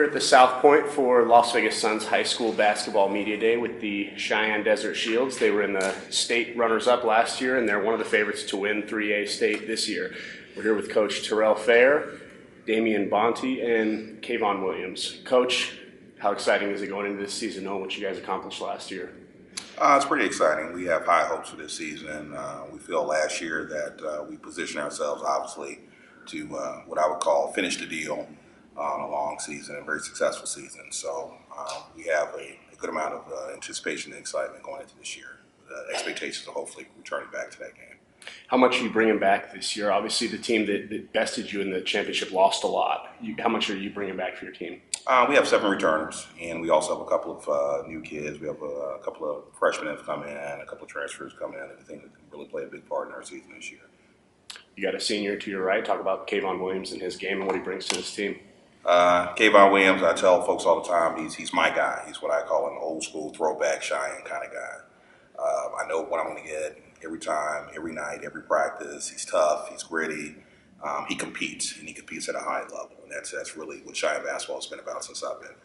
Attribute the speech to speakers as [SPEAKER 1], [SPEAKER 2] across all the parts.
[SPEAKER 1] at the South Point for Las Vegas Suns High School Basketball Media Day with the Cheyenne Desert Shields. They were in the state runners-up last year, and they're one of the favorites to win 3A state this year. We're here with Coach Terrell Fair, Damian Bonte, and Kayvon Williams. Coach, how exciting is it going into this season, knowing what you guys accomplished last year?
[SPEAKER 2] It's pretty exciting. We have high hopes for this season. We feel last year that we positioned ourselves, obviously, to what I would call finish the deal on a long season, a very successful season. So we have a good amount of anticipation and excitement going into this year. Expectations of hopefully returning back to that game.
[SPEAKER 1] How much are you bringing back this year? Obviously, the team that bested you in the championship lost a lot. How much are you bringing back for your team?
[SPEAKER 2] We have 7 returners, and we also have a couple of new kids. We have a couple of freshmen that have come in, a couple of transfers come in, and I think that can really play a big part in our season this year.
[SPEAKER 1] You got a senior to your right. Talk about Kayvon Williams and his game and what he brings to this team.
[SPEAKER 2] Kayvon Williams, I tell folks all the time, he's my guy. He's what I call an old school throwback Cheyenne kind of guy. I know what I'm going to get every time, every night, every practice. He's tough, he's gritty, he competes, and he competes at a high level. And that's really what Cheyenne basketball has been about since I've been there.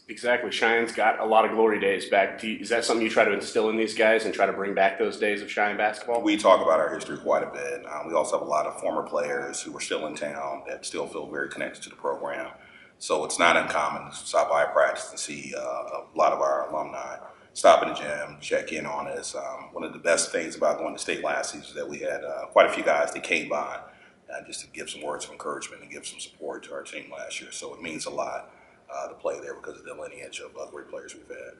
[SPEAKER 1] Exactly. Cheyenne's got a lot of glory days back. Is that something you try to instill in these guys and try to bring back those days of Cheyenne basketball?
[SPEAKER 2] We talk about our history quite a bit. We also have a lot of former players who are still in town that still feel very connected to the program. So it's not uncommon to stop by a practice and see a lot of our alumni stop in the gym, check in on us. One of the best things about going to state last season is that we had quite a few guys that came by just to give some words of encouragement and give some support to our team last year. So it means a lot to play there because of the lineage of great players we've had.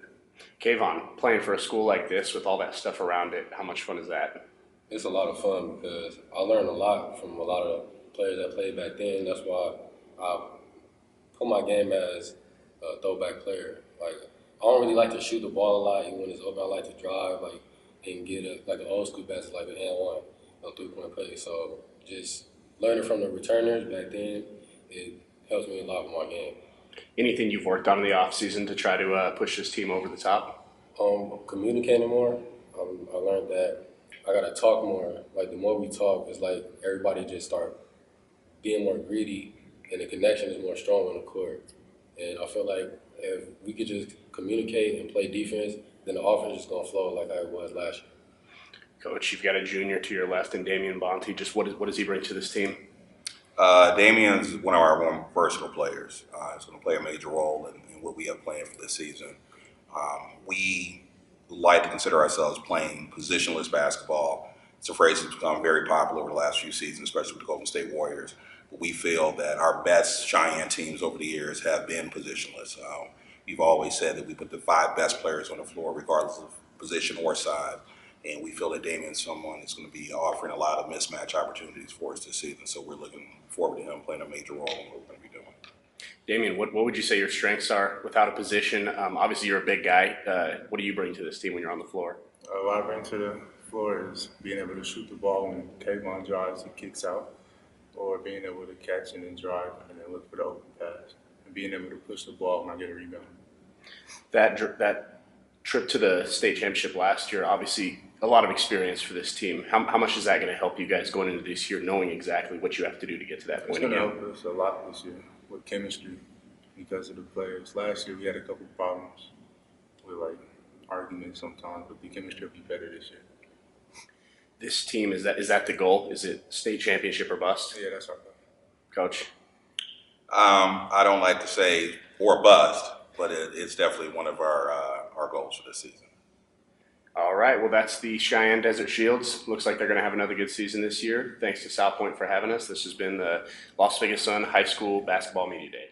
[SPEAKER 1] Kayvon, playing for a school like this with all that stuff around it, how much fun is that?
[SPEAKER 3] It's a lot of fun because I learned a lot from a lot of the players that played back then. That's why I put my game as a throwback player. Like, I don't really like to shoot the ball a lot, even when it's open. I like to drive, and get an old school basket, like an and one, a 3-point play. So just learning from the returners back then, it helps me a lot with my game.
[SPEAKER 1] Anything you've worked on in the offseason to try to push this team over the top?
[SPEAKER 3] Communicating more. I learned that I got to talk more. Like, the more we talk, it's like everybody just start being more greedy, and the connection is more strong on the court. And I feel like if we could just communicate and play defense, then the offense is going to flow like I was last year.
[SPEAKER 1] Coach, you've got a junior to your left and Damian Bonte. Just what does he bring to this team?
[SPEAKER 2] Damian's one of our more versatile players. He's going to play a major role in what we have planned for this season. We like to consider ourselves playing positionless basketball. It's a phrase that's become very popular over the last few seasons, especially with the Golden State Warriors. But we feel that our best Cheyenne teams over the years have been positionless. We've always said that we put the 5 best players on the floor, regardless of position or side. And we feel that Damian's someone that's going to be offering a lot of mismatch opportunities for us this season. So we're looking forward to him playing a major role in what we're going to be doing.
[SPEAKER 1] Damian, what would you say your strengths are without a position? Obviously, you're a big guy. What do you bring to this team when you're on the floor?
[SPEAKER 4] What I bring to the floor is being able to shoot the ball when Kayvon drives and kicks out, or being able to catch and then drive and then look for the open pass, and being able to push the ball when I get a rebound.
[SPEAKER 1] That trip to the state championship last year, obviously a lot of experience for this team. How much is that going to help you guys going into this year, knowing exactly what you have to do to get to that point?
[SPEAKER 4] It's going to help us a lot this year with chemistry because of the players. Last year we had a couple problems with arguments sometimes, but the chemistry will be better this year.
[SPEAKER 1] This team, is that the goal? Is it state championship or bust?
[SPEAKER 4] Yeah, that's our goal.
[SPEAKER 1] Coach?
[SPEAKER 2] I don't like to say or bust, but it's definitely one of our goals for this season.
[SPEAKER 1] All right, well, that's the Cheyenne Desert Shields. Looks like they're going to have another good season this year. Thanks to South Point for having us. This has been the Las Vegas Sun High School Basketball Media Day.